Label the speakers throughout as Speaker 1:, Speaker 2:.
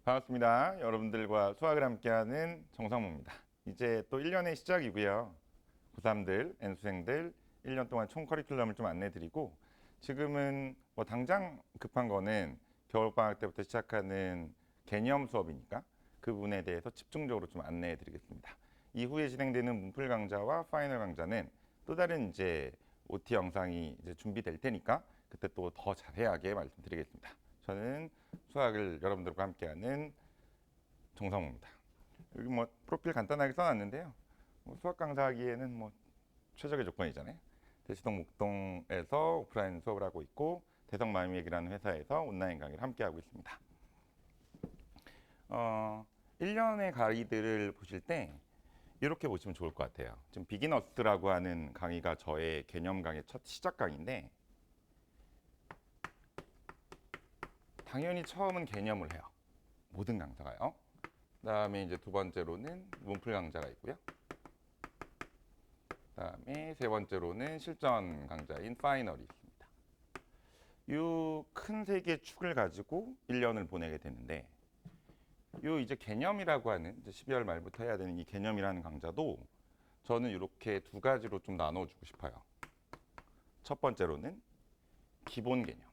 Speaker 1: 반갑습니다. 여러분들과 수학을 함께하는 정상무입니다. 이제 또 1년의 시작이고요. 고3들, N수생들 1년 동안 총 커리큘럼을 좀 안내드리고 지금은 뭐 당장 급한 거는 겨울방학 때부터 시작하는 개념 수업이니까 그 부분에 대해서 집중적으로 좀 안내해드리겠습니다. 이후에 진행되는 문풀 강좌와 파이널 강좌는 또 다른 이제 OT 영상이 이제 준비될 테니까 그때 또 더 자세하게 말씀드리겠습니다. 저는 수학을 여러분들과 함께하는 정성우입니다. 여기 뭐 프로필 간단하게 써놨는데요. 뭐 수학 강사하기에는 뭐 최적의 조건이잖아요. 대치동 목동에서 오프라인 수업을 하고 있고 대성마음얘기라는 회사에서 온라인 강의를 함께하고 있습니다. 1년의 가이드를 보실 때 이렇게 보시면 좋을 것 같아요. 지금 비기너스라고 하는 강의가 저의 개념 강의 첫 시작 강의인데 당연히 처음은 개념을 해요. 모든 강사가요. 그다음에 이제 두 번째로는 문풀 강좌가 있고요. 그다음에 세 번째로는 실전 강좌인 파이널이 있습니다. 이 큰 세 개의 축을 가지고 1년을 보내게 되는데 이 이제 개념이라고 하는 이제 12월 말부터 해야 되는 이 개념이라는 강좌도 저는 이렇게 두 가지로 좀 나눠주고 싶어요. 첫 번째로는 기본 개념.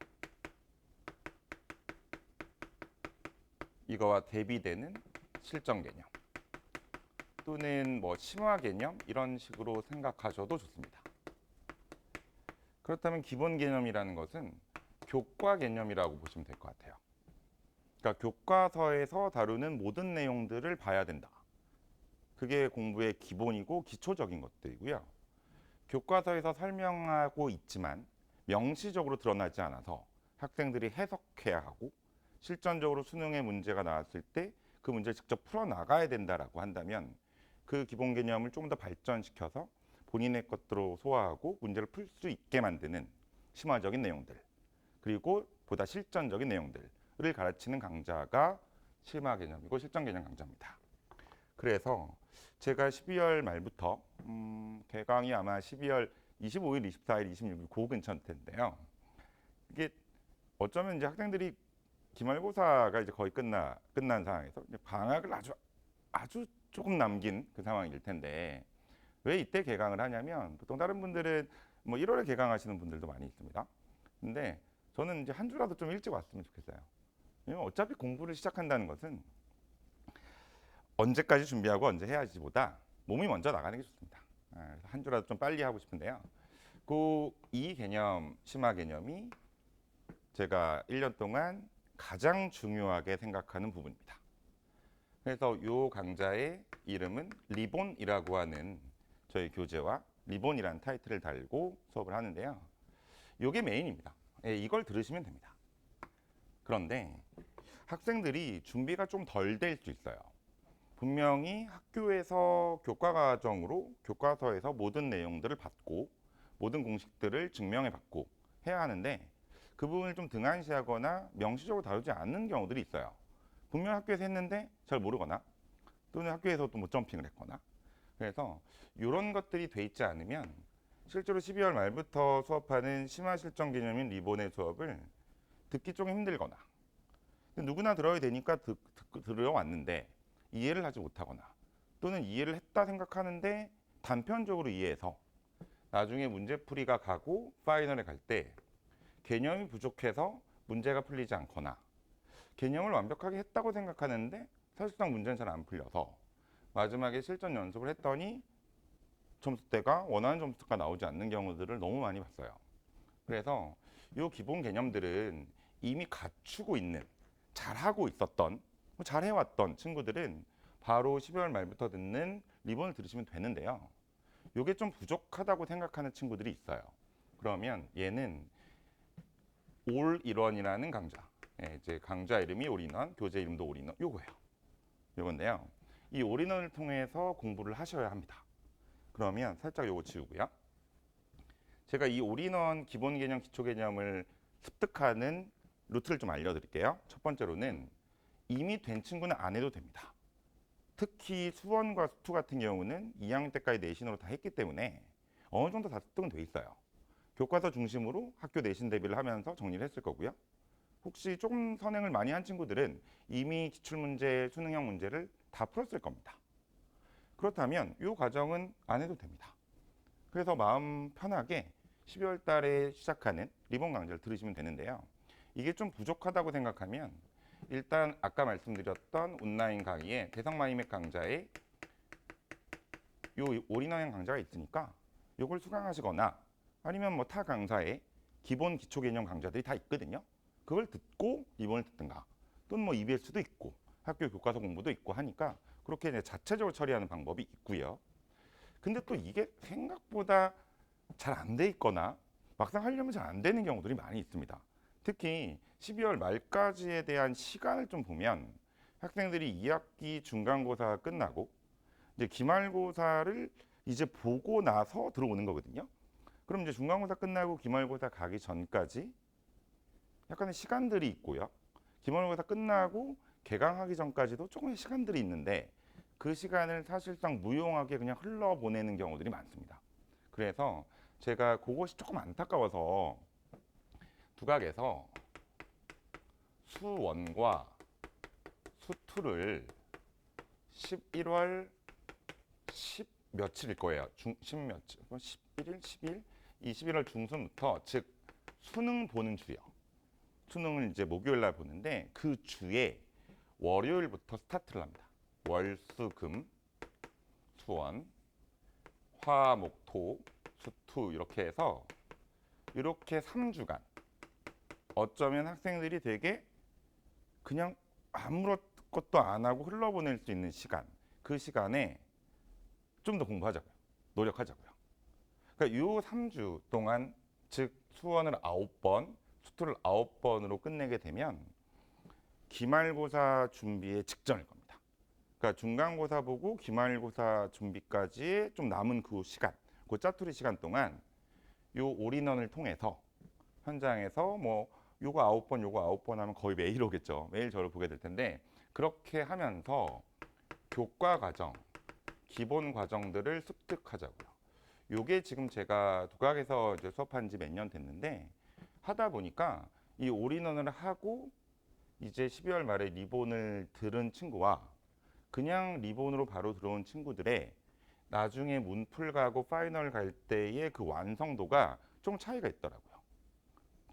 Speaker 1: 이거와 대비되는 실전 개념. 또는 뭐 심화 개념 이런 식으로 생각하셔도 좋습니다. 그렇다면 기본 개념이라는 것은 교과 개념이라고 보시면 될 것 같아요. 그러니까 교과서에서 다루는 모든 내용들을 봐야 된다. 그게 공부의 기본이고 기초적인 것들이고요. 교과서에서 설명하고 있지만 명시적으로 드러나지 않아서 학생들이 해석해야 하고 실전적으로 수능에 문제가 나왔을 때 그 문제를 직접 풀어나가야 된다라고 한다면 그 기본 개념을 좀 더 발전시켜서 본인의 것들로 소화하고 문제를 풀 수 있게 만드는 심화적인 내용들 그리고 보다 실전적인 내용들을 가르치는 강좌가 심화 개념이고 실전 개념 강좌입니다. 그래서 제가 12월 말부터 개강이 아마 12월 25일, 24일, 26일 그 근처일 텐데요. 이게 어쩌면 이제 학생들이 기말고사가 이제 거의 끝난 상황에서 이제 방학을 아주 조금 남긴 그 상황일 텐데 왜 이때 개강을 하냐면 보통 다른 분들은 뭐 1월에 개강하시는 분들도 많이 있습니다. 근데 저는 이제 한 주라도 좀 일찍 왔으면 좋겠어요. 왜냐면 어차피 공부를 시작한다는 것은 언제까지 준비하고 언제 해야지보다 몸이 먼저 나가는 게 좋습니다. 그래서 한 주라도 좀 빨리 하고 싶은데요. 이 개념, 심화 개념이 제가 1년 동안 가장 중요하게 생각하는 부분입니다. 그래서 이 강좌의 이름은 리본이라고 하는 저희 교재와 리본이라는 타이틀을 달고 수업을 하는데요. 이게 메인입니다. 이걸 들으시면 됩니다. 그런데 학생들이 준비가 좀 덜 될 수 있어요. 분명히 학교에서 교과 과정으로 교과서에서 모든 내용들을 받고 모든 공식들을 증명해 받고 해야 하는데 그 부분을 좀 등한시하거나 명시적으로 다루지 않는 경우들이 있어요. 분명 학교에서 했는데 잘 모르거나 또는 학교에서 또 못 점핑을 했거나 그래서 이런 것들이 돼 있지 않으면 실제로 12월 말부터 수업하는 심화 실전 개념인 리본의 수업을 듣기 좀 힘들거나 누구나 들어야 되니까 들어왔는데 이해를 하지 못하거나 또는 이해를 했다 생각하는데 단편적으로 이해해서 나중에 문제풀이가 가고 파이널에 갈 때 개념이 부족해서 문제가 풀리지 않거나 개념을 완벽하게 했다고 생각하는데 사실상 문제는 잘 안 풀려서 마지막에 실전 연습을 했더니 점수대가 원하는 점수가 나오지 않는 경우들을 너무 많이 봤어요. 그래서 이 기본 개념들은 이미 갖추고 있는 잘하고 있었던 잘해왔던 친구들은 바로 12월 말부터 듣는 리본을 들으시면 되는데요. 이게 좀 부족하다고 생각하는 친구들이 있어요. 그러면 얘는 올 일원이라는 강좌. 이제 강좌 이름이 올인원, 교재 이름도 올인원. 요거예요. 요건데요. 이 올인원을 통해서 공부를 하셔야 합니다. 그러면 살짝 요거 지우고요. 제가 이 올인원 기본 개념, 기초 개념을 습득하는 루트를 좀 알려드릴게요. 첫 번째로는 이미 된 친구는 안 해도 됩니다. 특히 수원과 수투 같은 경우는 2학년 때까지 내신으로 다 했기 때문에 어느 정도 다 습득은 돼 있어요. 교과서 중심으로 학교 내신 대비를 하면서 정리를 했을 거고요. 혹시 조금 선행을 많이 한 친구들은 이미 기출문제, 수능형 문제를 다 풀었을 겁니다. 그렇다면 이 과정은 안 해도 됩니다. 그래서 마음 편하게 12월 달에 시작하는 리본 강좌를 들으시면 되는데요. 이게 좀 부족하다고 생각하면 일단 아까 말씀드렸던 온라인 강의에 대상 마이맥 강좌에 요 올인원 강좌가 있으니까 요걸 수강하시거나 아니면 뭐 타 강사의 기본 기초 개념 강좌들이 다 있거든요. 그걸 듣고 리본을 듣든가 또는 뭐 EBS도 있고 학교 교과서 공부도 있고 하니까 그렇게 이제 자체적으로 처리하는 방법이 있고요. 근데 또 이게 생각보다 잘 안 돼 있거나 막상 하려면 잘 안 되는 경우들이 많이 있습니다. 특히 12월 말까지에 대한 시간을 좀 보면 학생들이 2학기 중간고사가 끝나고 이제 기말고사를 이제 보고 나서 들어오는 거거든요. 그럼 이제 중간고사 끝나고 기말고사 가기 전까지 약간의 시간들이 있고요. 기말고사 끝나고 개강하기 전까지도 조금의 시간들이 있는데 그 시간을 사실상 무용하게 그냥 흘러보내는 경우들이 많습니다. 그래서 제가 그것이 조금 안타까워서 두각에서 수원과 수투를 11월 10 며칠일 거예요. 10 며칠, 11일, 10일, 이 11월 중순부터 즉 수능 보는 주요. 수능을 이제 목요일 날 보는데 그 주에 월요일부터 스타트를 합니다. 월, 수, 금, 수원, 화, 목, 토, 수, 투 이렇게 해서 이렇게 3주간 어쩌면 학생들이 되게 그냥 아무것도 안 하고 흘러보낼 수 있는 시간, 그 시간에 좀 더 공부하자고요. 노력하자고요. 그러니까 요 3주 동안 즉 수원을 9번, 수투를 9번으로 끝내게 되면 기말고사 준비의 직전일 겁니다. 그러니까 중간고사 보고 기말고사 준비까지 좀 남은 그 시간, 그 짜투리 시간 동안 요 올인원을 통해서 현장에서 뭐 요거 9번, 요거 9번 하면 거의 매일 오겠죠. 매일 저를 보게 될 텐데 그렇게 하면서 교과 과정, 기본 과정들을 습득하자고요. 요게 지금 제가 독학에서 이제 수업한 지 몇 년 됐는데 하다 보니까 이 올인원을 하고 이제 12월 말에 리본을 들은 친구와 그냥 리본으로 바로 들어온 친구들의 나중에 문풀 가고 파이널 갈 때의 그 완성도가 좀 차이가 있더라고요.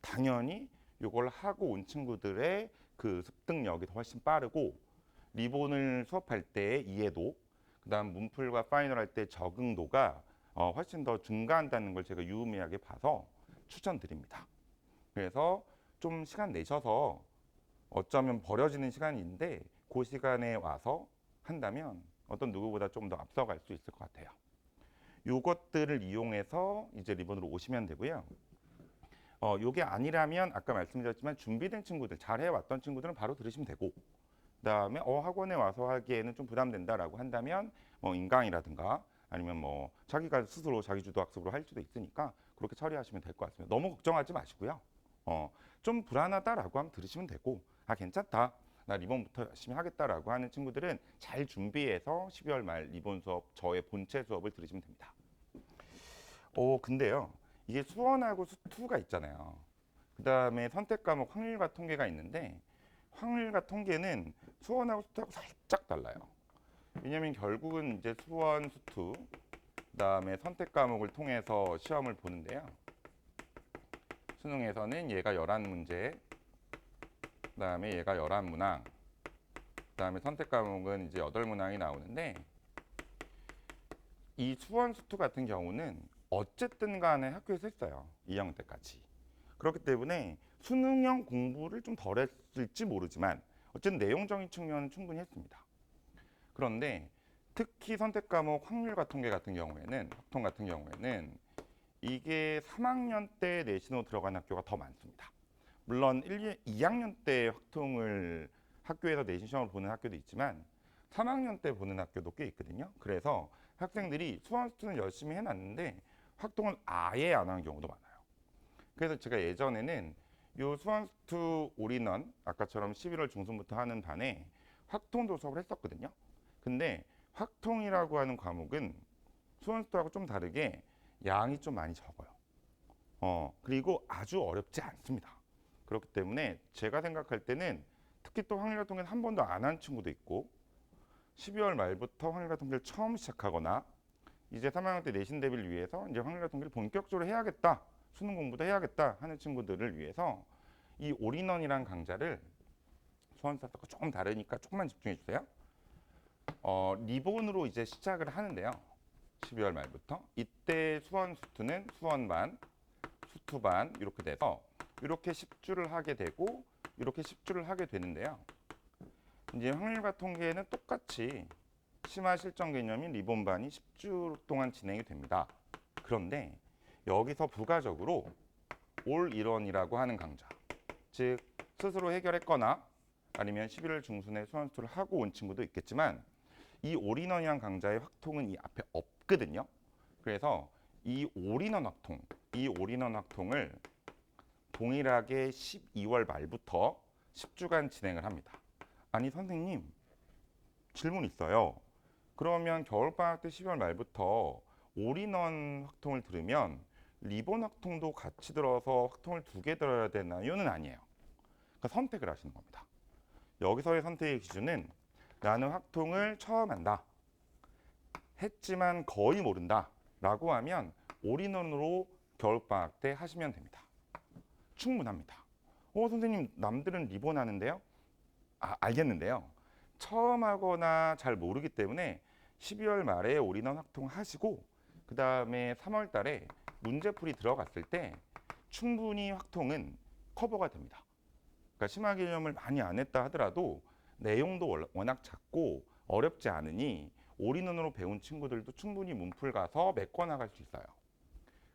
Speaker 1: 당연히 이걸 하고 온 친구들의 그 습득력이 훨씬 빠르고 리본을 수업할 때의 이해도 그다음 문풀과 파이널 할 때 적응도가 훨씬 더 증가한다는 걸 제가 유의미하게 봐서 추천드립니다. 그래서 좀 시간 내셔서 어쩌면 버려지는 시간인데 그 시간에 와서 한다면 어떤 누구보다 좀 더 앞서갈 수 있을 것 같아요. 요것들을 이용해서 이제 리본으로 오시면 되고요. 요게 아니라면 아까 말씀드렸지만 준비된 친구들, 잘 해왔던 친구들은 바로 들으시면 되고 그다음에 학원에 와서 하기에는 좀 부담된다라고 한다면 뭐 인강이라든가 아니면 뭐 자기가 스스로 자기주도 학습으로 할 수도 있으니까 그렇게 처리하시면 될 것 같습니다. 너무 걱정하지 마시고요. 좀 불안하다라고 하면 들으시면 되고 괜찮다. 나 리본부터 열심히 하겠다라고 하는 친구들은 잘 준비해서 12월 말 리본 수업 저의 본체 수업을 들으시면 됩니다. 근데요. 이게 수원하고 수투가 있잖아요. 그다음에 선택 과목 확률과 통계가 있는데 확률과 통계는 수원하고 수투하고 살짝 달라요. 왜냐면 결국은 이제 수원, 수투 그다음에 선택 과목을 통해서 시험을 보는데요. 수능에서는 얘가 11문제, 그다음에 얘가 11문항, 그다음에 선택 과목은 이제 8문항이 나오는데 이 수원, 수투 같은 경우는 어쨌든 간에 학교에서 했어요. 2학년 때까지. 그렇기 때문에 수능형 공부를 좀 덜 했을지 모르지만 어쨌든 내용적인 측면은 충분히 했습니다. 그런데 특히 선택 과목 확률과 통계 같은 경우에는 확통 같은 경우에는 이게 3학년 때 내신으로 들어간 학교가 더 많습니다. 물론 2학년 때 확통을 학교에서 내신 시험을 보는 학교도 있지만 3학년 때 보는 학교도 꽤 있거든요. 그래서 학생들이 수원 수투는 열심히 해놨는데 확통은 아예 안 하는 경우도 많아요. 그래서 제가 예전에는 요 수원 수투 올인원 아까처럼 11월 중순부터 하는 반에 확통도 수업을 했었거든요. 근데 확통이라고 하는 과목은 수원 수투하고 좀 다르게 양이 좀 많이 적어요. 그리고 아주 어렵지 않습니다. 그렇기 때문에 제가 생각할 때는 특히 또 확률가통계를 한 번도 안 한 친구도 있고 12월 말부터 확률가통계를 처음 시작하거나 이제 3학년 때 내신 대비를 위해서 이제 확률가통계를 본격적으로 해야겠다, 수능 공부도 해야겠다 하는 친구들을 위해서 이 올인원이란 강좌를 수원사하고 조금 다르니까 조금만 집중해 주세요. 리본으로 이제 시작을 하는데요. 12월 말부터 이때 수원 수투는 수원반, 수투반 이렇게 돼서 이렇게 10주를 하게 되고 이렇게 10주를 하게 되는데요. 이제 확률과 통계는 똑같이 심화 실전 개념인 리본반이 10주 동안 진행이 됩니다. 그런데 여기서 부가적으로 올 일원이라고 하는 강좌, 즉 스스로 해결했거나 아니면 11월 중순에 수원 수투를 하고 온 친구도 있겠지만 이 올인원이란 강좌의 확통은 이 앞에 없거든요. 그래서 이 올인원 확통을 동일하게 12월 말부터 10주간 진행을 합니다. 아니 선생님, 질문 있어요. 그러면 겨울방학 때 12월 말부터 올인원 확통을 들으면 리본 확통도 같이 들어서 확통을 2개 들어야 되나요?는 아니에요. 그러니까 선택을 하시는 겁니다. 여기서의 선택의 기준은 나는 확통을 처음 한다, 했지만 거의 모른다 라고 하면 올인원으로 겨울방학 때 하시면 됩니다. 충분합니다. 선생님, 남들은 리본 하는데요? 알겠는데요. 처음 하거나 잘 모르기 때문에 12월 말에 올인원 확통 하시고 그 다음에 3월 달에 문제풀이 들어갔을 때 충분히 확통은 커버가 됩니다. 그러니까 심화 개념을 많이 안 했다 하더라도 내용도 워낙 작고 어렵지 않으니 올인원으로 배운 친구들도 충분히 문풀 가서 메꿔 나갈 수 있어요.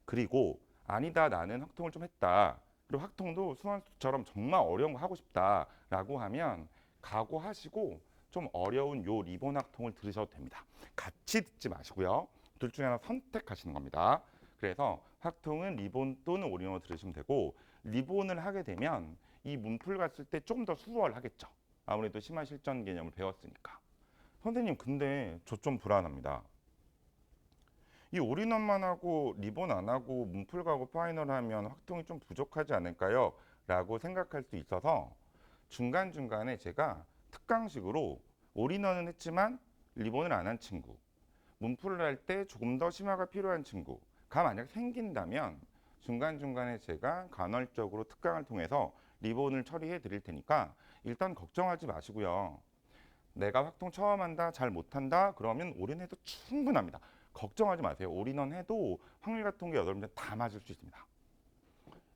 Speaker 1: 그리고 아니다, 나는 확통을 좀 했다, 그리고 확통도 수원수처럼 정말 어려운 거 하고 싶다라고 하면 각오하시고 좀 어려운 요 리본 확통을 들으셔도 됩니다. 같이 듣지 마시고요. 둘 중에 하나 선택하시는 겁니다. 그래서 확통은 리본 또는 올인원으로 들으시면 되고 리본을 하게 되면 이 문풀 갔을 때 좀 더 수월하겠죠. 아무래도 심화 실전 개념을 배웠으니까. 선생님, 근데 저 좀 불안합니다. 이 올인원만 하고 리본 안 하고 문풀 가고 파이널 하면 확통이 좀 부족하지 않을까요? 라고 생각할 수 있어서 중간중간에 제가 특강식으로 올인원은 했지만 리본을 안 한 친구, 문풀을 할 때 조금 더 심화가 필요한 친구가 만약 생긴다면 중간중간에 제가 간헐적으로 특강을 통해서 리본을 처리해 드릴 테니까 일단 걱정하지 마시고요. 내가 확통 처음 한다, 잘 못한다 그러면 올인해도 충분합니다. 걱정하지 마세요. 올인원 해도 확률가통계 8문제 다 맞을 수 있습니다.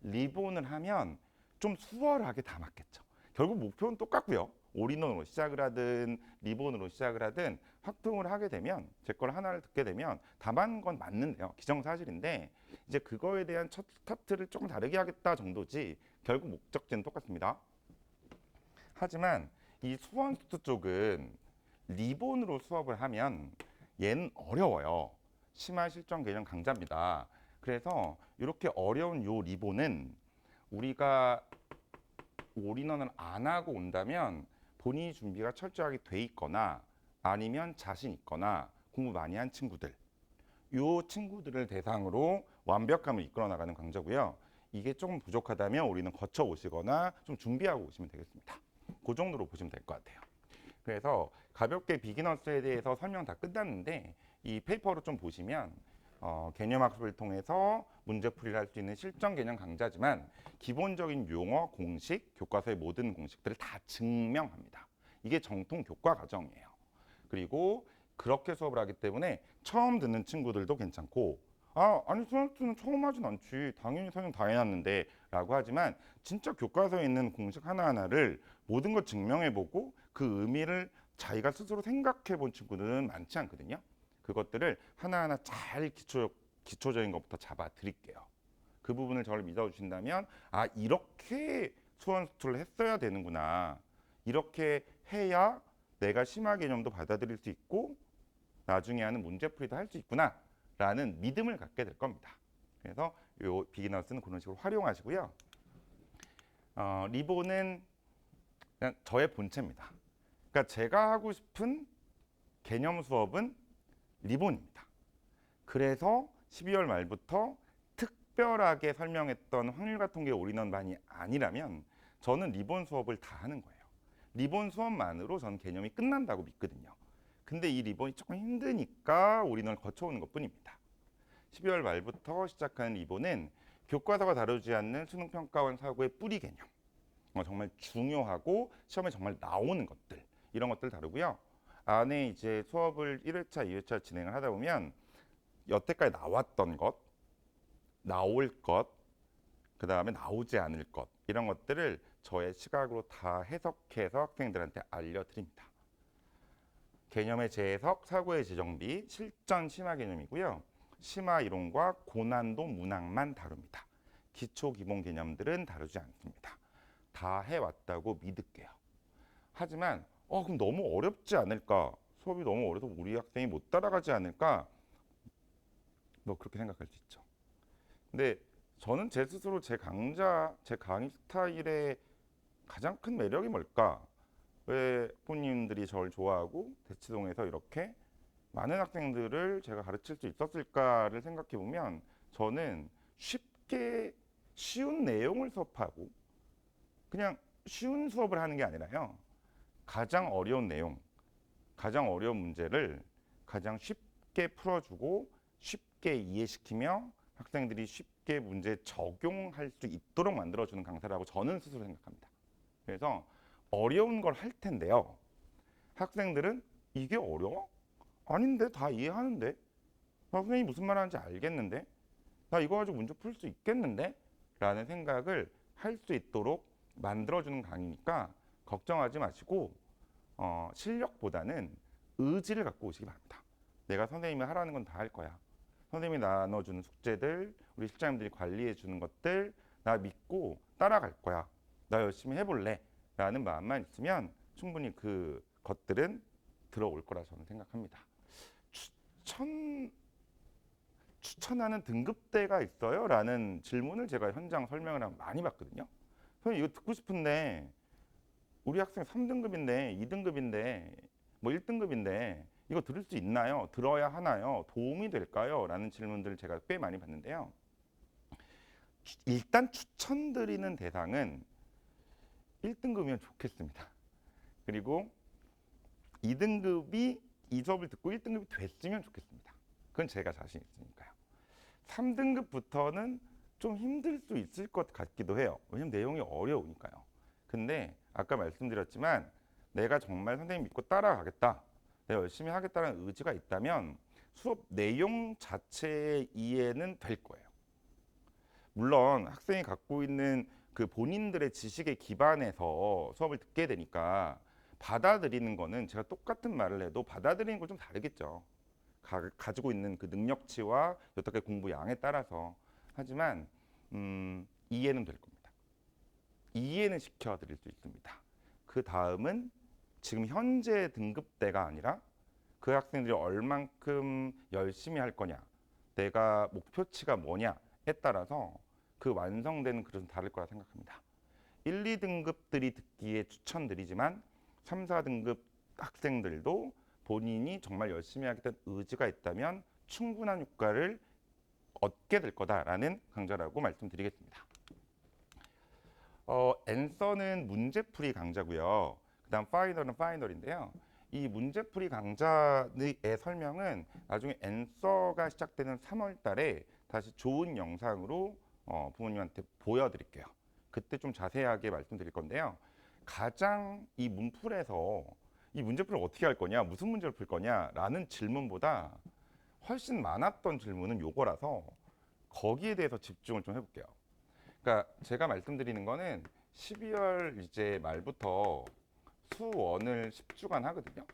Speaker 1: 리본을 하면 좀 수월하게 다 맞겠죠. 결국 목표는 똑같고요. 올인원으로 시작을 하든 리본으로 시작을 하든 확통을 하게 되면 제 걸 하나를 듣게 되면 다 맞는 건 맞는데요. 기정사실인데 이제 그거에 대한 첫 스타트를 조금 다르게 하겠다 정도지 결국 목적지는 똑같습니다. 하지만 이 수원수투 쪽은 리본으로 수업을 하면 얘는 어려워요. 심화 실전 개념 강좌입니다. 그래서 이렇게 어려운 요 리본은 우리가 올인원을 안 하고 온다면 본인이 준비가 철저하게 돼 있거나 아니면 자신 있거나 공부 많이 한 친구들, 요 친구들을 대상으로 완벽함을 이끌어 나가는 강좌고요. 이게 조금 부족하다면 우리는 거쳐 오시거나 좀 준비하고 오시면 되겠습니다. 그 정도로 보시면 될 것 같아요. 그래서 가볍게 비기너스에 대해서 설명 다 끝났는데 이 페이퍼로 좀 보시면 개념 학습을 통해서 문제풀이를 할 수 있는 실전 개념 강좌지만 기본적인 용어, 공식, 교과서의 모든 공식들을 다 증명합니다. 이게 정통 교과 과정이에요. 그리고 그렇게 수업을 하기 때문에 처음 듣는 친구들도 괜찮고 아니 수능은 처음 하진 않지, 당연히 설명 다 해놨는데 라고 하지만 진짜 교과서에 있는 공식 하나하나를 모든 걸 증명해보고 그 의미를 자기가 스스로 생각해본 친구들은 많지 않거든요. 그것들을 하나하나 잘 기초적인 것부터 잡아 드릴게요. 그 부분을 저를 믿어주신다면 이렇게 수원수투를 했어야 되는구나, 이렇게 해야 내가 심화 개념도 받아들일 수 있고 나중에 하는 문제풀이도 할 수 있구나 라는 믿음을 갖게 될 겁니다. 그래서 요 비기너스는 그런 식으로 활용하시고요. 리본은 그냥 저의 본체입니다. 그러니까 제가 하고 싶은 개념 수업은 리본입니다. 그래서 12월 말부터 특별하게 설명했던 확률과 통계 올인원반이 아니라면 저는 리본 수업을 다 하는 거예요. 리본 수업만으로 저는 개념이 끝난다고 믿거든요. 근데 이 리본이 조금 힘드니까 올인원을 거쳐오는 것뿐입니다. 12월 말부터 시작하는 리본은 교과서가 다루지 않는 수능평가원 사고의 뿌리 개념, 정말 중요하고 시험에 정말 나오는 것들, 이런 것들 다루고요. 안에 이제 수업을 1회차, 2회차 진행을 하다 보면 여태까지 나왔던 것, 나올 것, 그 다음에 나오지 않을 것, 이런 것들을 저의 시각으로 다 해석해서 학생들한테 알려드립니다. 개념의 재해석, 사고의 재정비, 실전 심화 개념이고요. 심화 이론과 고난도 문항만 다룹니다. 기초 기본 개념들은 다루지 않습니다. 다 해왔다고 믿을게요. 하지만 그럼 너무 어렵지 않을까? 수업이 너무 어려서 우리 학생이 못 따라가지 않을까? 뭐 그렇게 생각할 수 있죠. 근데 저는 제 스스로 제 강의 스타일의 가장 큰 매력이 뭘까? 왜 부모님들이 저를 좋아하고 대치동에서 이렇게 많은 학생들을 제가 가르칠 수 있었을까를 생각해 보면 저는 쉽게 쉬운 내용을 수업하고 그냥 쉬운 수업을 하는 게 아니라요. 가장 어려운 내용, 가장 어려운 문제를 가장 쉽게 풀어주고 쉽게 이해시키며 학생들이 쉽게 문제 적용할 수 있도록 만들어주는 강사라고 저는 스스로 생각합니다. 그래서 어려운 걸 할 텐데요. 학생들은 이게 어려워? 아닌데 다 이해하는데? 선생님이 무슨 말 하는지 알겠는데? 나 이거 가지고 문제 풀 수 있겠는데? 라는 생각을 할 수 있도록 만들어주는 강의니까 걱정하지 마시고 실력보다는 의지를 갖고 오시기 바랍니다. 내가 선생님이 하라는 건 다 할 거야. 선생님이 나눠주는 숙제들, 우리 실장님들이 관리해 주는 것들 나 믿고 따라갈 거야. 나 열심히 해볼래. 라는 마음만 있으면 충분히 그 것들은 들어올 거라 저는 생각합니다. 추천하는 등급대가 있어요? 라는 질문을 제가 현장 설명을 하면 많이 받거든요. 선생님 이거 듣고 싶은데 우리 학생 3등급인데 2등급인데 뭐 1등급인데 이거 들을 수 있나요? 들어야 하나요? 도움이 될까요? 라는 질문들을 제가 꽤 많이 받는데요. 일단 추천드리는 대상은 1등급이면 좋겠습니다. 그리고 2등급이 이 수업을 듣고 1등급이 됐으면 좋겠습니다. 그건 제가 자신 있으니까요. 3등급부터는 좀 힘들 수 있을 것 같기도 해요. 왜냐면 내용이 어려우니까요. 근데 아까 말씀드렸지만 내가 정말 선생님 믿고 따라가겠다, 내가 열심히 하겠다는 의지가 있다면 수업 내용 자체의 이해는 될 거예요. 물론 학생이 갖고 있는 그 본인들의 지식에 기반해서 수업을 듣게 되니까 받아들이는 거는 제가 똑같은 말을 해도 받아들이는 건 좀 다르겠죠. 가지고 있는 그 능력치와 여태까지 공부 양에 따라서. 하지만 이해는 될 겁니다. 이해는 시켜드릴 수 있습니다. 그 다음은 지금 현재 등급대가 아니라 그 학생들이 얼만큼 열심히 할 거냐, 내가 목표치가 뭐냐에 따라서 그 완성되는 그릇은 다를 거라 생각합니다. 1, 2등급들이 듣기에 추천드리지만 3, 4등급 학생들도 본인이 정말 열심히 하겠다는 의지가 있다면 충분한 효과를 얻게 될 거다라는 강좌라고 말씀드리겠습니다. 앤서는 문제풀이 강좌고요. 그 다음 파이널은 파이널인데요. 이 문제풀이 강좌의 설명은 나중에 앤서가 시작되는 3월 달에 다시 좋은 영상으로 부모님한테 보여드릴게요. 그때 좀 자세하게 말씀드릴 건데요. 가장 이 문풀에서 이 문제풀을 어떻게 할 거냐, 무슨 문제를 풀 거냐 라는 질문보다 훨씬 많았던 질문은 요거라서 거기에 대해서 집중을 좀 해볼게요. 그러니까 제가 말씀드리는 거는 12월 이제 말부터 수원을 10주간 하거든요.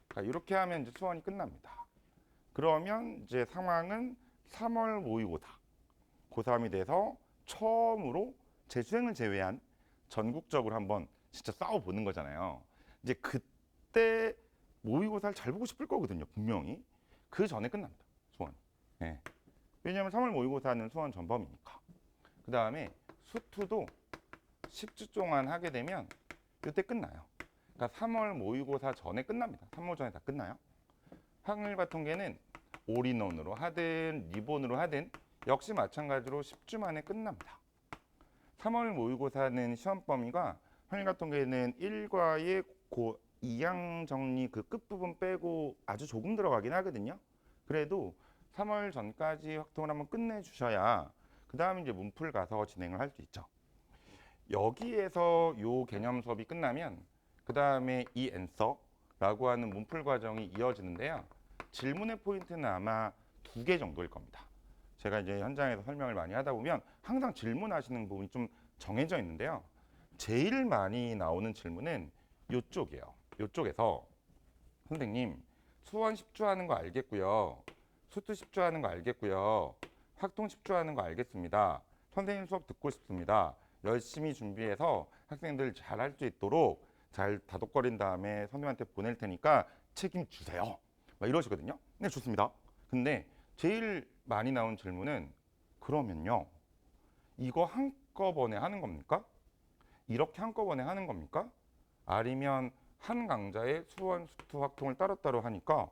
Speaker 1: 그러니까 이렇게 하면 이제 수원이 끝납니다. 그러면 이제 상황은 3월 모의고사, 고3이 돼서 처음으로 재수생을 제외한 전국적으로 한번 진짜 싸워보는 거잖아요. 이제 그때 모의고사를 잘 보고 싶을 거거든요, 분명히. 그 전에 끝납니다, 수원이. 네. 왜냐하면 3월 모의고사는 수원 전범이니까. 그 다음에 수투도 10주 동안 하게 되면 이때 끝나요. 그러니까 3월 모의고사 전에 끝납니다. 3월 전에 다 끝나요. 확률과 통계는 올인원으로 하든 리본으로 하든 역시 마찬가지로 10주 만에 끝납니다. 3월 모의고사는 시험 범위가 한일 같은 경우에는 1과의 고 2양 정리 그 끝부분 빼고 아주 조금 들어가긴 하거든요. 그래도 3월 전까지 확통을 한번 끝내주셔야 그 다음에 이제 문풀 가서 진행을 할 수 있죠. 여기에서 요 개념 수업이 끝나면 그 다음에 이 앤서라고 하는 문풀 과정이 이어지는데요. 질문의 포인트는 아마 2개 정도일 겁니다. 제가 이제 현장에서 설명을 많이 하다 보면 항상 질문하시는 부분이 좀 정해져 있는데요. 제일 많이 나오는 질문은 이쪽이에요. 이쪽에서 선생님 수원 10주 하는 거 알겠고요. 수투 10주 하는 거 알겠고요. 확통 10주 하는 거 알겠습니다. 선생님 수업 듣고 싶습니다. 열심히 준비해서 학생들 잘 할 수 있도록 잘 다독거린 다음에 선생님한테 보낼 테니까 책임주세요. 막 이러시거든요. 네, 좋습니다. 근데 제일 많이 나온 질문은 그러면요. 이거 한꺼번에 하는 겁니까? 이렇게 한꺼번에 하는 겁니까? 아니면 한 강좌에 수원, 수투, 확통을 따로따로 하니까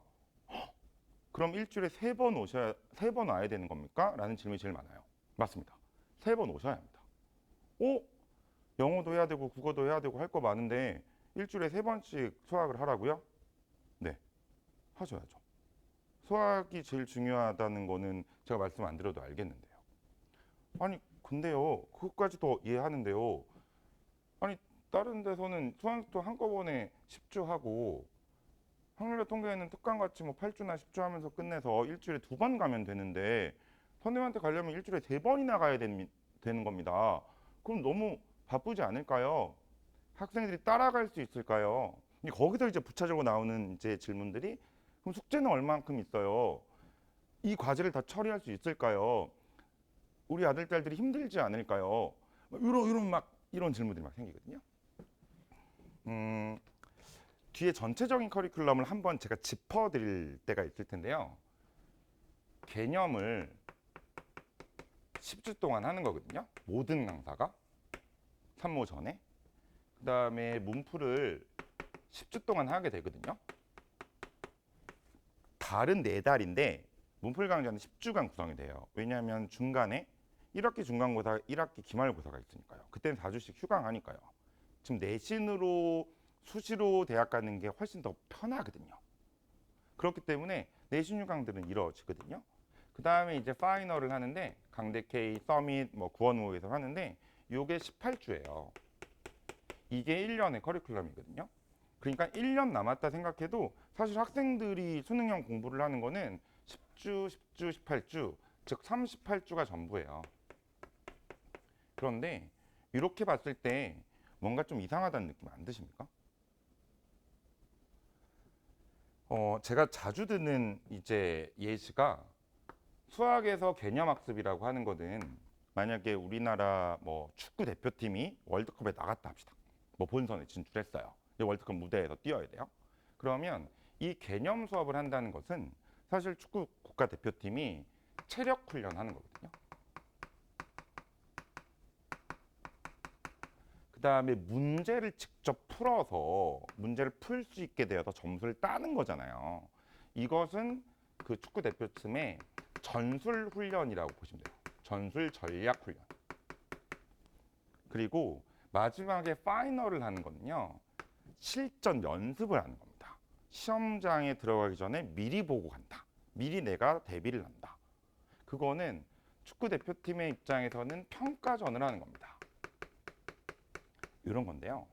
Speaker 1: 그럼 일주일에 3번 와야 되는 겁니까? 라는 질문이 제일 많아요. 맞습니다. 3번 오셔야 합니다. 영어도 해야 되고 국어도 해야 되고 할 거 많은데 일주일에 3번씩 수학을 하라고요? 네, 하셔야죠. 수학이 제일 중요하다는 거는 제가 말씀 안 드려도 알겠는데요. 아니 근데요, 그것까지도 이해하는데요. 아니 다른 데서는 수학도 한꺼번에 10주 하고 확률과 통계에는 특강같이 뭐 8주나 10주 하면서 끝내서 일주일에 2번 가면 되는데 선생님한테 가려면 일주일에 3번이나 가야 되는 겁니다. 그럼 너무 바쁘지 않을까요? 학생들이 따라갈 수 있을까요? 거기서 이제 부차적으로 나오는 이제 질문들이 그럼 숙제는 얼만큼 있어요? 이 과제를 다 처리할 수 있을까요? 우리 아들 딸들이 힘들지 않을까요? 이런 질문들이 막 생기거든요. 뒤에 전체적인 커리큘럼을 한번 제가 짚어드릴 때가 있을 텐데요. 개념을 10주 동안 하는 거거든요. 모든 강사가 3모 전에. 그 다음에 문풀을 10주 동안 하게 되거든요. 달은 4달인데 문풀 강좌는 10주간 구성이 돼요. 왜냐하면 중간에 1학기 중간고사, 1학기 기말고사가 있으니까요. 그때는 4주씩 휴강하니까요. 지금 내신으로 수시로 대학 가는 게 훨씬 더 편하거든요. 그렇기 때문에 내신 휴강들은 이루어지거든요. 그 다음에 이제 파이널을 하는데 강대 K, 서밋, 뭐 구원호에서 하는데 이게 18주예요. 이게 1년의 커리큘럼이거든요. 그러니까 1년 남았다 생각해도 사실 학생들이 수능형 공부를 하는 거는 10주, 10주, 18주, 즉 38주가 전부예요. 그런데 이렇게 봤을 때 뭔가 좀 이상하다는 느낌 안 드십니까? 제가 자주 듣는 이제 예시가 수학에서 개념학습이라고 하는 거는 만약에 우리나라 뭐 축구 대표팀이 월드컵에 나갔다 합시다. 뭐 본선에 진출했어요. 이제 월드컵 무대에서 뛰어야 돼요. 그러면 이 개념 수업을 한다는 것은 사실 축구 국가대표팀이 체력 훈련하는 거거든요. 그 다음에 문제를 직접 풀어서 문제를 풀 수 있게 되어서 점수를 따는 거잖아요. 이것은 그 축구 대표팀의 전술 훈련이라고 보시면 돼요. 전술 전략 훈련. 그리고 마지막에 파이널을 하는 거는요. 실전 연습을 하는 겁니다. 시험장에 들어가기 전에 미리 보고 간다. 미리 내가 대비를 한다. 그거는 축구 대표팀의 입장에서는 평가전을 하는 겁니다. 이런 건데요.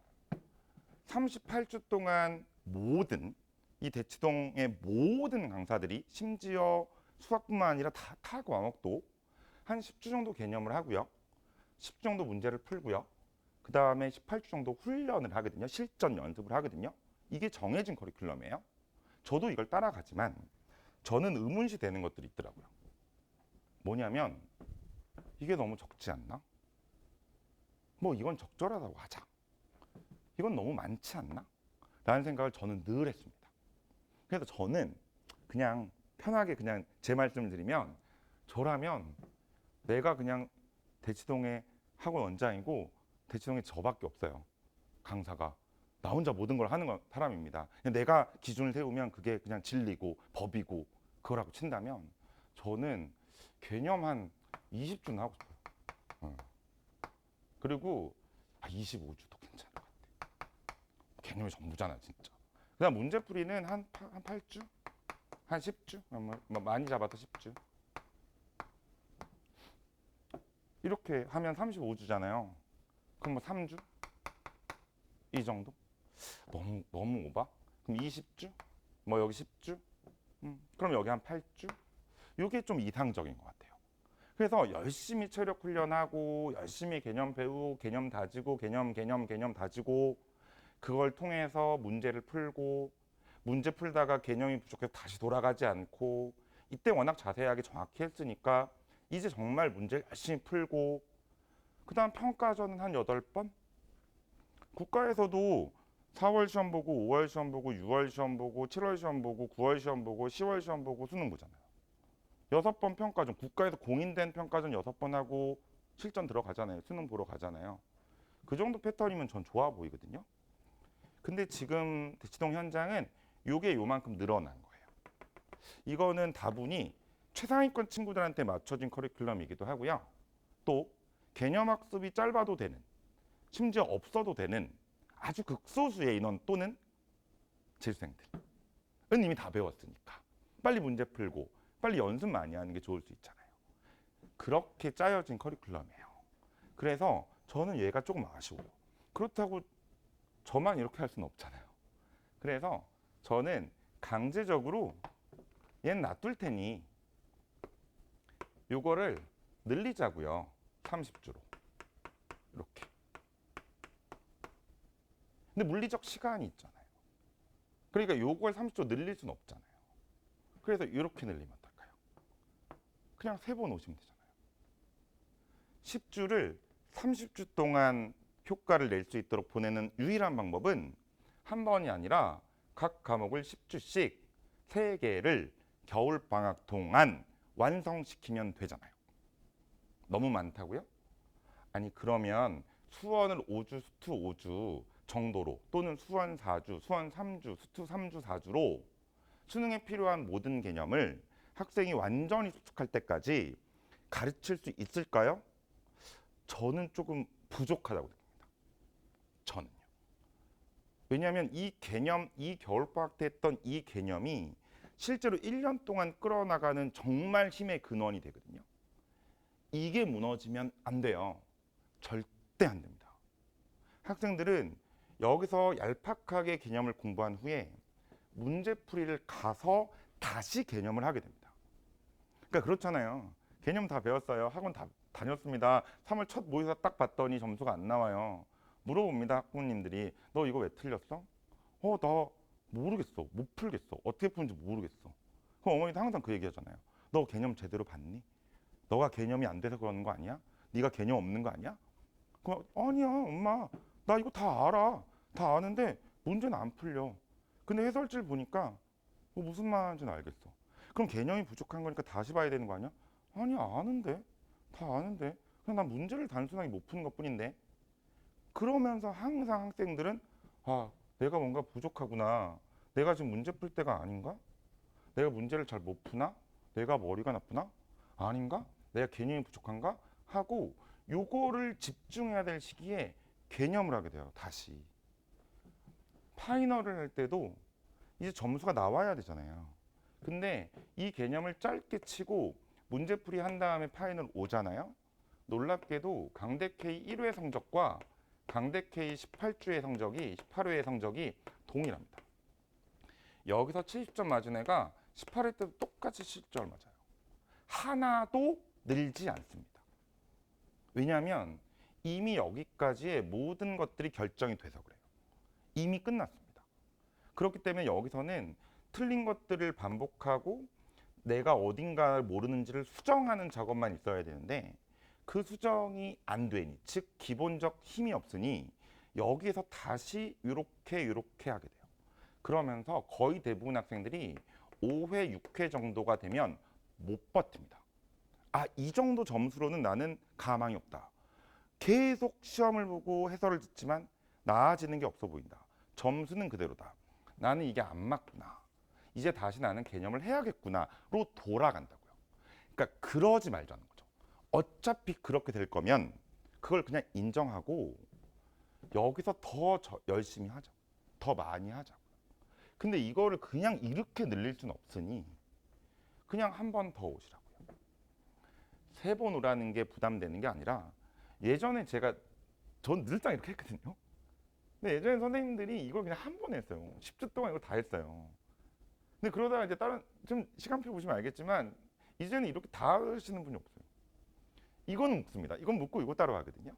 Speaker 1: 38주 동안 모든 이 대치동의 모든 강사들이 심지어 수학뿐만 아니라 타 과목도 한 10주 정도 개념을 하고요. 10주 정도 문제를 풀고요. 그 다음에 18주 정도 훈련을 하거든요. 실전 연습을 하거든요. 이게 정해진 커리큘럼이에요. 저도 이걸 따라가지만 저는 의문시 되는 것들이 있더라고요. 뭐냐면 이게 너무 적지 않나? 뭐 이건 적절하다고 하자. 이건 너무 많지 않나? 라는 생각을 저는 늘 했습니다. 그래서 저는 그냥 편하게 그냥 제 말씀을 드리면 저라면 내가 그냥 대치동의 학원 원장이고 대치동에 저밖에 없어요. 강사가. 나 혼자 모든 걸 하는 사람입니다. 내가 기준을 세우면 그게 그냥 진리고 법이고 그거라고 친다면 저는 개념 한 20주는 하고 싶어요. 어. 그리고 25주도 괜찮을 것 같아. 개념이 전부잖아 진짜. 그다음 문제풀이는 한 8주? 한 10주? 뭐 많이 잡아서 10주. 이렇게 하면 35주잖아요. 그럼 뭐 3주? 이 정도? 너무 오바? 그럼 20주? 뭐 여기 10주? 그럼 여기 한 8주? 이게 좀 이상적인 것 같아요. 그래서 열심히 체력 훈련하고 열심히 개념 배우고 개념 다지고 개념 다지고 그걸 통해서 문제를 풀고 문제 풀다가 개념이 부족해서 다시 돌아가지 않고 이때 워낙 자세하게 정확히 했으니까 이제 정말 문제를 열심히 풀고 그다음 평가전은 한 8번? 국가에서도 4월 시험 보고 5월 시험 보고 6월 시험 보고 7월 시험 보고 9월 시험 보고 10월 시험 보고 수능 보잖아요. 6번 평가전, 국가에서 공인된 평가전 6번 하고 실전 들어가잖아요. 수능 보러 가잖아요. 그 정도 패턴이면 전 좋아 보이거든요. 근데 지금 대치동 현장은 요게 요만큼 늘어난 거예요. 이거는 다분히 최상위권 친구들한테 맞춰진 커리큘럼이기도 하고요. 또 개념학습이 짧아도 되는, 심지어 없어도 되는 아주 극소수의 인원 또는 재수생들은 이미 다 배웠으니까 빨리 문제 풀고 빨리 연습 많이 하는 게 좋을 수 있잖아요. 그렇게 짜여진 커리큘럼이에요. 그래서 저는 얘가 조금 아쉬워요. 그렇다고 저만 이렇게 할 수는 없잖아요. 그래서 저는 강제적으로 얘는 놔둘 테니 요거를 늘리자고요. 30주로 이렇게. 근데 물리적 시간이 있잖아요. 그러니까 요걸 30주 늘릴 수는 없잖아요. 그래서 이렇게 늘리면 어떨까요? 그냥 3번 오시면 되잖아요. 10주를 30주 동안 효과를 낼 수 있도록 보내는 유일한 방법은 한 번이 아니라 각 과목을 10주씩 3개를 겨울방학 동안 완성시키면 되잖아요. 너무 많다고요? 아니 그러면 수원을 5주, 수투 5주 정도로 또는 수원 4주, 수원 3주, 수투 3주, 4주로 수능에 필요한 모든 개념을 학생이 완전히 습득할 때까지 가르칠 수 있을까요? 저는 조금 부족하다고 느낍니다. 저는요. 왜냐하면 이 개념, 이 겨울방학 때 했던 이 개념이 실제로 1년 동안 끌어나가는 정말 힘의 근원이 되거든요. 이게 무너지면 안 돼요. 절대 안 됩니다. 학생들은 여기서 얄팍하게 개념을 공부한 후에 문제풀이를 가서 다시 개념을 하게 됩니다. 그러니까 그렇잖아요. 개념 다 배웠어요. 학원 다 다녔습니다. 3월 첫 모의고사 딱 봤더니 점수가 안 나와요. 물어봅니다. 학부모님들이 너 이거 왜 틀렸어? 나 모르겠어. 못 풀겠어. 어떻게 푸는지 모르겠어. 그럼 어머니도 항상 그 얘기 하잖아요. 너 개념 제대로 봤니? 너가 개념이 안 돼서 그러는 거 아니야? 네가 개념 없는 거 아니야? 그럼 아니야 엄마 나 이거 다 알아. 다 아는데 문제는 안 풀려. 근데 해설지를 보니까 무슨 말인지는 알겠어. 그럼 개념이 부족한 거니까 다시 봐야 되는 거 아니야? 아니 아는데 다 아는데 그냥 난 문제를 단순하게 못 푸는 것뿐인데 그러면서 항상 학생들은 내가 뭔가 부족하구나. 내가 지금 문제 풀 때가 아닌가? 내가 문제를 잘 못 푸나? 내가 머리가 나쁘나? 아닌가? 내가 개념이 부족한가? 하고 요거를 집중해야 될 시기에 개념을 하게 돼요. 다시. 파이널을 할 때도 이제 점수가 나와야 되잖아요. 근데 이 개념을 짧게 치고 문제풀이 한 다음에 파이널 오잖아요. 놀랍게도 강대 K 1회 성적과 강대 K 18주의 성적이 18회의 성적이 동일합니다. 여기서 70점 맞은 애가 18회 때도 똑같이 70점을 맞아요. 하나도 늘지 않습니다. 왜냐하면 이미 여기까지의 모든 것들이 결정이 돼서 그래요. 이미 끝났습니다. 그렇기 때문에 여기서는 틀린 것들을 반복하고 내가 어딘가를 모르는지를 수정하는 작업만 있어야 되는데 그 수정이 안 되니 즉 기본적 힘이 없으니 여기서 다시 이렇게 하게 돼요. 그러면서 거의 대부분 학생들이 5회, 6회 정도가 되면 못 버팁니다. 이 정도 점수로는 나는 가망이 없다. 계속 시험을 보고 해설을 듣지만 나아지는 게 없어 보인다. 점수는 그대로다. 나는 이게 안 맞구나. 이제 다시 나는 개념을 해야겠구나로 돌아간다고요. 그러니까 그러지 말자는 거죠. 어차피 그렇게 될 거면 그걸 그냥 인정하고 여기서 더 열심히 하자. 더 많이 하자. 근데 이거를 그냥 이렇게 늘릴 수는 없으니 그냥 한 번 더 오시라고요. 3번 오라는 게 부담되는 게 아니라 예전에 전 늘상 이렇게 했거든요. 근데 예전에 선생님들이 이걸 그냥 한 번 했어요. 10주 동안 이거 다 했어요. 근데 그러다가 이제 다른 좀 시간표 보시면 알겠지만 이제는 이렇게 다 하시는 분이 없어요. 이건 묻습니다. 이건 묻고 이거 따로 하거든요.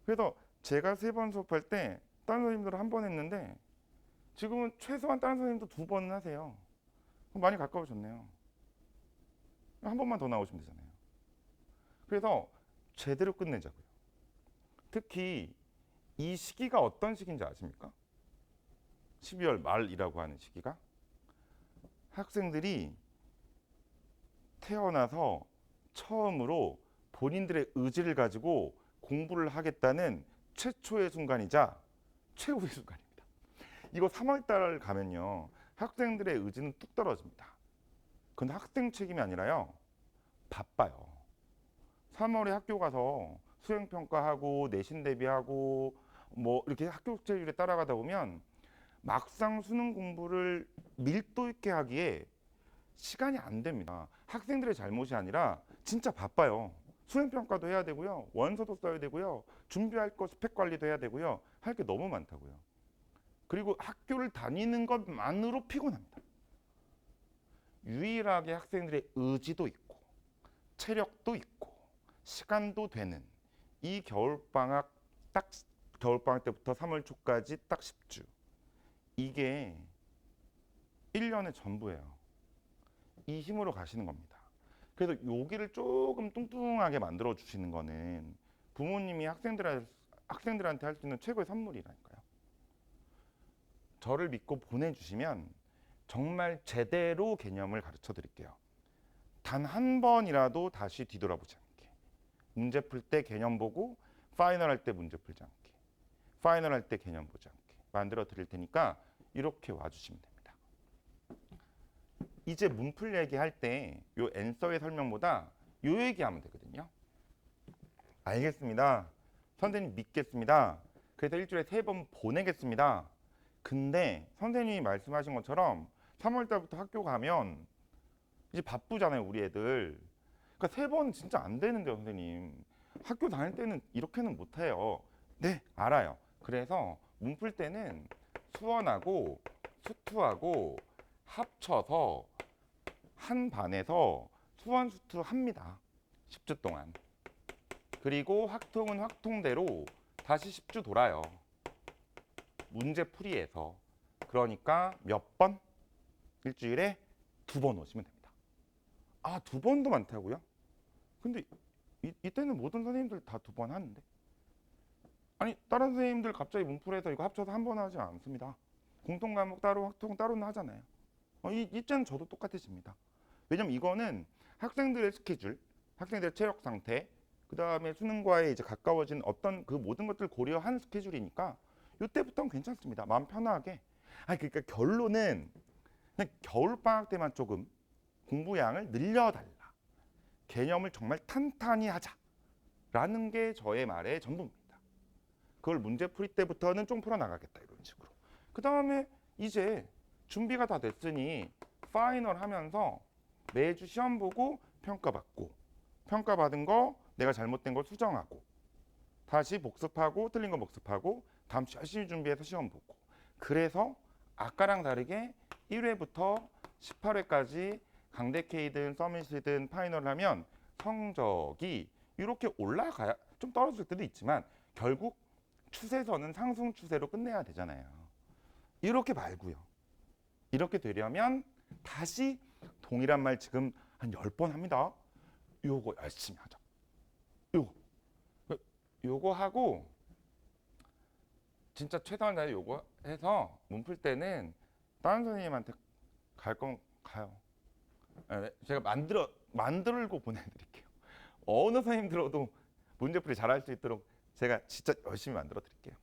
Speaker 1: 그래서 제가 3번 수업할 때 다른 선생님들은 한 번 했는데 지금은 최소한 다른 선생님도 2번은 하세요. 많이 가까워졌네요. 한 번만 더 나오시면 되잖아요. 그래서 제대로 끝내자고요. 특히 이 시기가 어떤 시기인지 아십니까? 12월 말이라고 하는 시기가 학생들이 태어나서 처음으로 본인들의 의지를 가지고 공부를 하겠다는 최초의 순간이자 최후의 순간입니다. 이거 3월 달 가면요. 학생들의 의지는 뚝 떨어집니다. 그건 학생 책임이 아니라요. 바빠요. 3월에 학교 가서 수행평가하고 내신 대비하고 뭐 이렇게 학교 스케줄에 따라가다 보면 막상 수능 공부를 밀도 있게 하기에 시간이 안 됩니다. 학생들의 잘못이 아니라 진짜 바빠요. 수행평가도 해야 되고요. 원서도 써야 되고요. 준비할 거 스펙 관리도 해야 되고요. 할 게 너무 많다고요. 그리고 학교를 다니는 것만으로 피곤합니다. 유일하게 학생들의 의지도 있고 체력도 있고 시간도 되는 이 겨울방학 때부터 3월 초까지 딱 10주. 이게 1년의 전부예요. 이 힘으로 가시는 겁니다. 그래서 여기를 조금 뚱뚱하게 만들어 주시는 거는 부모님이 학생들한테 할 수 있는 최고의 선물이라니까요. 저를 믿고 보내주시면 정말 제대로 개념을 가르쳐 드릴게요. 단 한 번이라도 다시 뒤돌아보지 않게. 문제 풀 때 개념 보고 파이널 할 때 문제 풀지 않게. 파이널 할 때 개념 보지 않게 만들어 드릴 테니까 이렇게 와주시면 됩니다. 이제 문풀 얘기할 때 요 앤서의 설명보다 요 얘기하면 되거든요. 알겠습니다. 선생님 믿겠습니다. 그래서 일주일에 3번 보내겠습니다. 근데 선생님이 말씀하신 것처럼 3월 달부터 학교 가면 이제 바쁘잖아요, 우리 애들. 그러니까 3번 진짜 안 되는데요, 선생님. 학교 다닐 때는 이렇게는 못 해요. 네, 알아요. 그래서 문풀 때는 수원하고 수투하고 합쳐서 한 반에서 수원 수투 합니다. 10주 동안. 그리고 확통은 확통대로 다시 10주 돌아요. 문제 풀이에서. 그러니까 몇 번? 일주일에 2번 오시면 됩니다. 아, 2번도 많다고요? 근데 이때는 모든 선생님들 다 2번 하는데. 아니, 다른 선생님들 갑자기 문풀에서 이거 합쳐서 한 번 하지 않습니다. 공통 과목 따로 확통 따로는 하잖아요. 이때는 저도 똑같아집니다. 왜냐면 이거는 학생들의 스케줄, 학생들의 체력 상태, 그 다음에 수능과의 이제 가까워진 어떤 그 모든 것들을 고려한 스케줄이니까 이때부터는 괜찮습니다. 마음 편하게. 그러니까 결론은 그냥 겨울방학 때만 조금 공부량을 늘려달라. 개념을 정말 탄탄히 하자라는 게 저의 말의 전부입니다. 그걸 문제풀이 때부터는 좀 풀어나가겠다 이런 식으로. 그 다음에 이제 준비가 다 됐으니 파이널 하면서 매주 시험 보고 평가받고 평가받은 거 내가 잘못된 걸 수정하고 다시 복습하고 틀린 거 복습하고 다음 주 열심히 준비해서 시험 보고 그래서 아까랑 다르게 1회부터 18회까지 강대 K든 서밋이든 파이널 하면 성적이 이렇게 올라가야 좀 떨어질 때도 있지만 결국 추세선은 상승 추세로 끝내야 되잖아요. 이렇게 말고요. 이렇게 되려면 다시 동일한 말 지금 한 10번 합니다. 요거 열심히 하자. 요거 하고 진짜 최선을 다해 요거 해서 문풀 때는 다른 선생님한테 갈 건 가요. 제가 만들고 보내드릴게요. 어느 선생님 들어도 문제풀이 잘할 수 있도록 제가 진짜 열심히 만들어 드릴게요.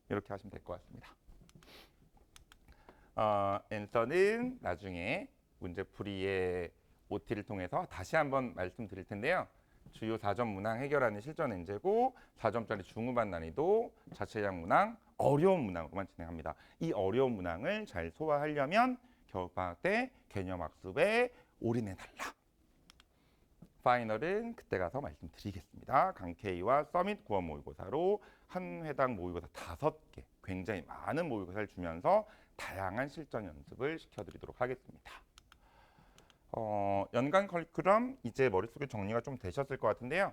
Speaker 1: 이렇게 하시면 될 것 같습니다. 앤서는 나중에 문제풀이의 OT를 통해서 다시 한번 말씀드릴 텐데요. 주요 4점 문항 해결하는 실전 엔제고 4점짜리 중후반 난이도 자체량 문항, 어려운 문항으로만 진행합니다. 이 어려운 문항을 잘 소화하려면 겨울방학 때 개념학습에 올인해달라. 파이널은 그때 가서 말씀드리겠습니다. 강케이와 서밋 구원 모의고사로 한 회당 모의고사 5개, 굉장히 많은 모의고사를 주면서 다양한 실전 연습을 시켜드리도록 하겠습니다. 연간 커리큘럼 이제 머릿속에 정리가 좀 되셨을 것 같은데요.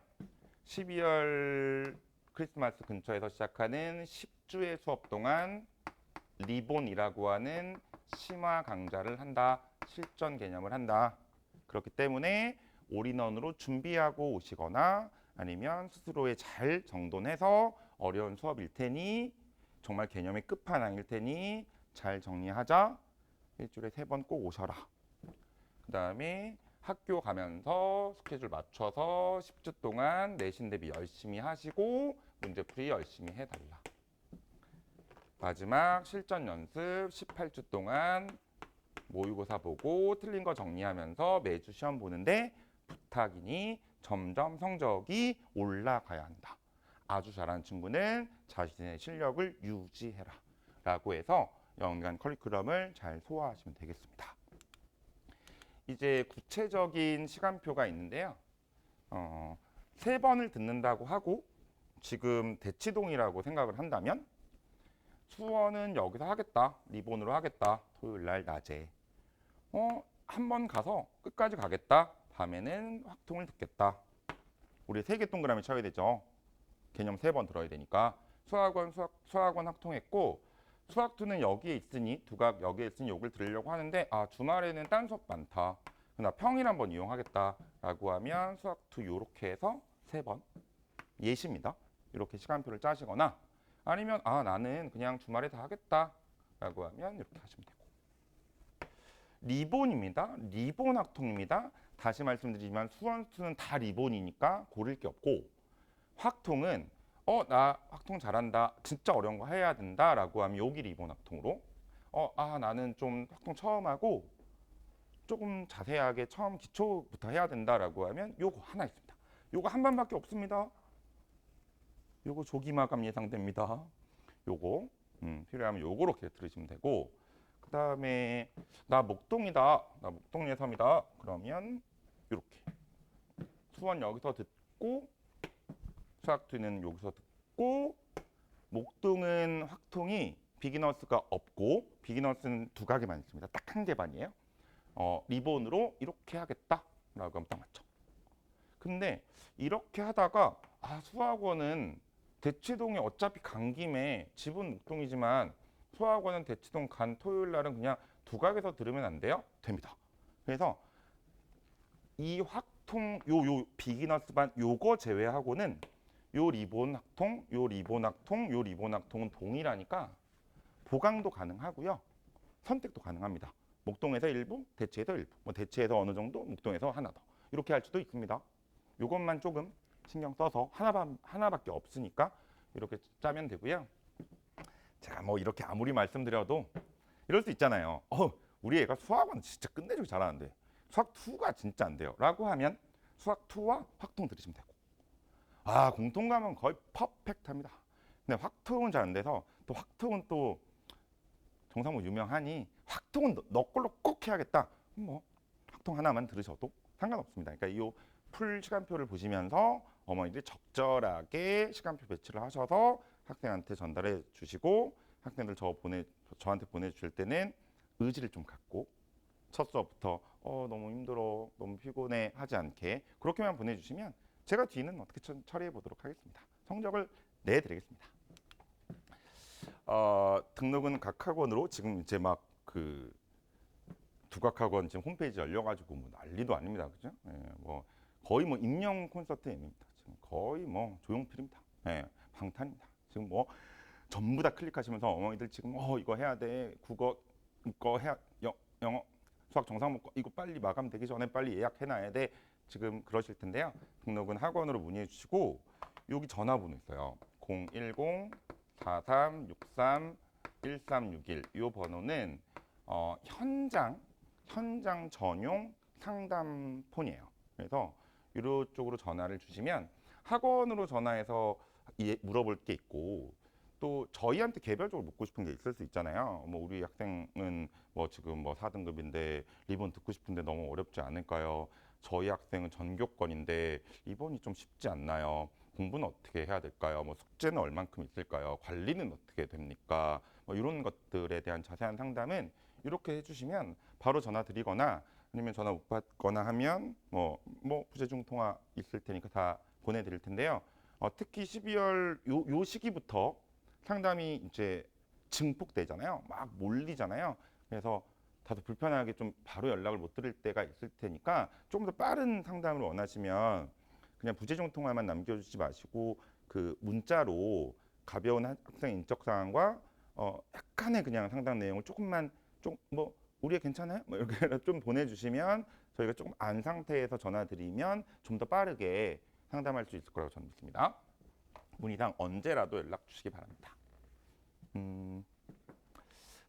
Speaker 1: 12월 크리스마스 근처에서 시작하는 10주의 수업 동안 리본이라고 하는 심화 강좌를 한다. 실전 개념을 한다. 그렇기 때문에 올인원으로 준비하고 오시거나 아니면 스스로의 잘 정돈해서 어려운 수업일 테니 정말 개념의 끝판왕일 테니 잘 정리하자. 일주일에 3번 꼭 오셔라. 그 다음에 학교 가면서 스케줄 맞춰서 10주 동안 내신 대비 열심히 하시고 문제풀이 열심히 해달라. 마지막 실전 연습 18주 동안 모의고사 보고 틀린 거 정리하면서 매주 시험 보는데 부탁이니 점점 성적이 올라가야 한다. 아주 잘하는 친구는 자신의 실력을 유지해라. 라고 해서 연간 커리큘럼을 잘 소화하시면 되겠습니다. 이제 구체적인 시간표가 있는데요. 3번을 듣는다고 하고 지금 대치동이라고 생각을 한다면 수원은 여기서 하겠다. 리본으로 하겠다. 토요일 날 낮에. 한 번 가서 끝까지 가겠다. 밤에는 확통을 듣겠다. 우리 3개 동그라미 쳐야 되죠. 개념 3번 들어야 되니까. 수학원 확통했고 수학2는 여기에 있으니 두각 여기에 있으니 요걸 들으려고 하는데 주말에는 딴 수업 많다. 나 평일 한번 이용하겠다 라고 하면 수학2 요렇게 해서 3번 예시입니다. 이렇게 시간표를 짜시거나 아니면 나는 그냥 주말에 다 하겠다 라고 하면 이렇게 하시면 되고. 리본입니다. 리본 확통입니다. 다시 말씀드리지만 수원수는 다 리본이니까 고를 게 없고 확통은 나 확통 잘한다. 진짜 어려운 거 해야 된다 라고 하면 여기 리본 확통으로 나는 좀 확통 처음 하고 조금 자세하게 처음 기초부터 해야 된다라고 하면 요거 하나 있습니다. 요거 한 번밖에 없습니다. 요거 조기 마감 예상됩니다. 요거 필요하면 요거로 이렇게 들으시면 되고 그 다음에 나 목동이다. 나 목동 예섬이다. 그러면 요렇게 수원 여기서 듣고 수학투는 여기서 듣고 목동은 확통이 비기너스가 없고 비기너스는 2가게만 있습니다. 딱 1개 반이에요. 리본으로 이렇게 하겠다라고 하면 딱 맞죠. 근데 이렇게 하다가 수학원은 대치동에 어차피 간 김에 집은 목동이지만 수학원은 대치동 간 토요일 날은 그냥 2각에서 들으면 안 돼요? 됩니다. 그래서 이 확통 요 비기너스 반 요거 제외하고는 요 리본 학통, 요 리본 학통, 요 리본 학통은 동일하니까 보강도 가능하고요. 선택도 가능합니다. 목동에서 일부, 대치에서 일부, 대치에서 어느 정도, 목동에서 하나 더 이렇게 할 수도 있습니다. 이것만 조금 신경 써서 하나밖에 없으니까 이렇게 짜면 되고요. 제가 이렇게 아무리 말씀드려도 이럴 수 있잖아요. 우리 애가 수학은 진짜 끝내주기 잘하는데 수학2가 진짜 안 돼요. 라고 하면 수학2와 확통 들으시면 되고 공통감은 거의 퍼펙트합니다. 근데 확통은 잘 안 돼서 또 확통은 또 정상무 유명하니 확통은 너 걸로 꼭 해야겠다. 확통 하나만 들으셔도 상관없습니다. 그러니까 이 풀 시간표를 보시면서 어머니들이 적절하게 시간표 배치를 하셔서 학생한테 전달해 주시고 학생들 저한테 보내주실 때는 의지를 좀 갖고 첫 수업부터 너무 힘들어, 너무 피곤해 하지 않게 그렇게만 보내주시면 제가 뒤는 어떻게 처리해 보도록 하겠습니다. 성적을 내드리겠습니다. 등록은 각 학원으로 지금 이제 막 두각학원 지금 홈페이지 열려가지고 난리도 아닙니다, 그죠? 거의 임영 콘서트 예매입니다. 지금 거의 조용필입니다. 방탄입니다. 지금 전부 다 클릭하시면서 어머니들 지금 이거 해야 돼, 국어 이거 해야 영어 수학 정상문과 이거 빨리 마감되기 전에 빨리 예약해놔야 돼. 지금 그러실 텐데요. 등록은 학원으로 문의해 주시고 여기 전화번호 있어요. 010-4363-1361 이 번호는 현장 전용 상담 폰이에요. 그래서 이런 쪽으로 전화를 주시면 학원으로 전화해서 물어볼 게 있고 또 저희한테 개별적으로 묻고 싶은 게 있을 수 있잖아요. 뭐 우리 학생은 뭐 지금 뭐 4등급인데 리본 듣고 싶은데 너무 어렵지 않을까요? 저희 학생은 전교권인데 리본이 좀 쉽지 않나요? 공부는 어떻게 해야 될까요? 뭐 숙제는 얼만큼 있을까요? 관리는 어떻게 됩니까? 뭐 이런 것들에 대한 자세한 상담은 이렇게 해주시면 바로 전화 드리거나 아니면 전화 못 받거나 하면 뭐 부재중 통화 있을 테니까 다 보내드릴 텐데요. 특히 12월 요 시기부터 상담이 이제 증폭되잖아요. 막 몰리잖아요. 그래서 다소 불편하게 좀 바로 연락을 못 드릴 때가 있을 테니까 조금 더 빠른 상담을 원하시면 그냥 부재중 통화만 남겨주지 마시고 그 문자로 가벼운 학생 인적 사항과 약간의 그냥 상담 내용을 조금만 좀 뭐 우리 애 괜찮아요? 뭐 이렇게 좀 보내주시면 저희가 조금 안 상태에서 전화 드리면 좀 더 빠르게 상담할 수 있을 거라고 저는 믿습니다. 문의사항 언제라도 연락 주시기 바랍니다.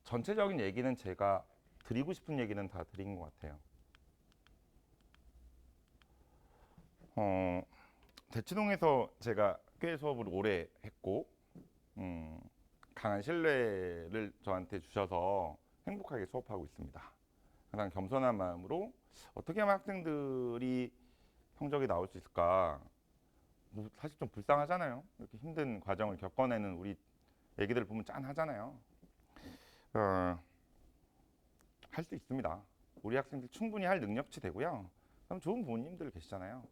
Speaker 1: 전체적인 얘기는 제가 드리고 싶은 얘기는 다 드린 것 같아요. 대치동에서 제가 꽤 수업을 오래 했고 강한 신뢰를 저한테 주셔서 행복하게 수업하고 있습니다. 항상 겸손한 마음으로 어떻게 하면 학생들이 성적이 나올 수 있을까? 뭐 사실 좀 불쌍하잖아요. 이렇게 힘든 과정을 겪어내는 우리 애기들 보면 짠하잖아요. 할 수 있습니다. 우리 학생들 충분히 할 능력치 되고요. 그럼 좋은 부모님들 계시잖아요.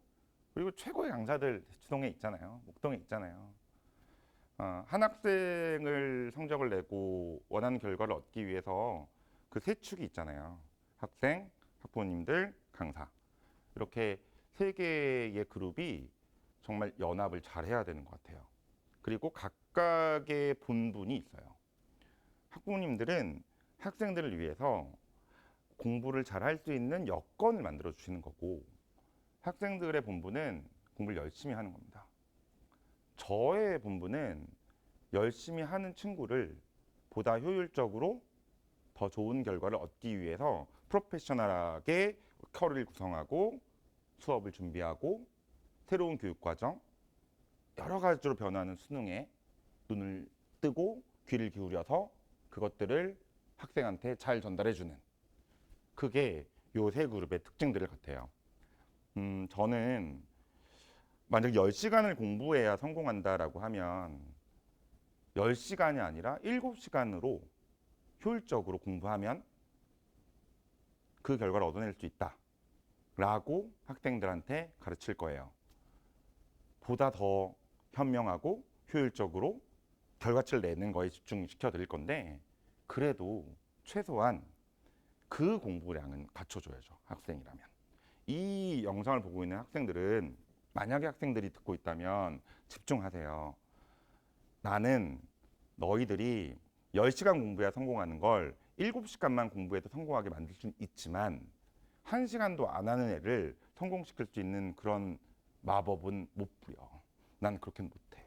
Speaker 1: 그리고 최고의 강사들 대치동에 있잖아요. 목동에 있잖아요. 한 학생을 성적을 내고 원하는 결과를 얻기 위해서 그 세 축이 있잖아요. 학생, 학부모님들, 강사. 이렇게 세 개의 그룹이 정말 연합을 잘 해야 되는 것 같아요. 그리고 각각의 본분이 있어요. 학부모님들은 학생들을 위해서 공부를 잘 할 수 있는 여건을 만들어 주시는 거고 학생들의 본분은 공부를 열심히 하는 겁니다. 저의 본분은 열심히 하는 친구를 보다 효율적으로 더 좋은 결과를 얻기 위해서 프로페셔널하게 커리를 구성하고 수업을 준비하고 새로운 교육과정 여러 가지로 변하는 수능에 눈을 뜨고 귀를 기울여서 그것들을 학생한테 잘 전달해주는 그게 요 세 그룹의 특징들을 같아요. 저는 만약 10시간을 공부해야 성공한다라고 하면 10시간이 아니라 7시간으로 효율적으로 공부하면 그 결과를 얻어낼 수 있다라고 학생들한테 가르칠 거예요. 보다 더 현명하고 효율적으로 결과치를 내는 거에 집중시켜 드릴 건데 그래도 최소한 그 공부량은 갖춰줘야죠. 학생이라면. 이 영상을 보고 있는 학생들은 만약에 학생들이 듣고 있다면 집중하세요. 나는 너희들이 10시간 공부해야 성공하는 걸 7시간만 공부해도 성공하게 만들 수는 있지만 1시간도 안 하는 애를 성공시킬 수 있는 그런 마법은 못 부려. 난 그렇게는 못해.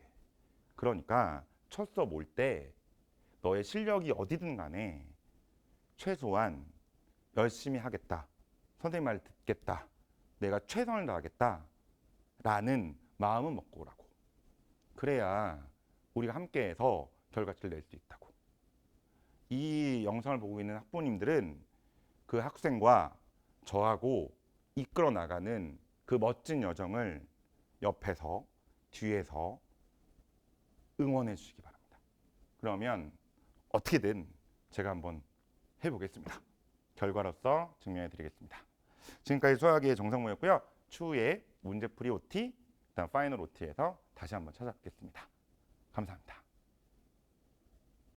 Speaker 1: 그러니까 첫 수업 올 때 너의 실력이 어디든 간에 최소한 열심히 하겠다. 선생님 말 듣겠다. 내가 최선을 다하겠다. 라는 마음은 먹고 오라고. 그래야 우리가 함께해서 결과치를 낼 수 있다고. 이 영상을 보고 있는 학부모님들은 그 학생과 저하고 이끌어 나가는 그 멋진 여정을 옆에서 뒤에서 응원해 주시기 바랍니다. 그러면 어떻게든 제가 한번 해보겠습니다. 결과로서 증명해 드리겠습니다. 지금까지 수학의 정상모였고요. 추후에 문제풀이 OT, 그다음 파이널 OT에서 다시 한번 찾아뵙겠습니다. 감사합니다.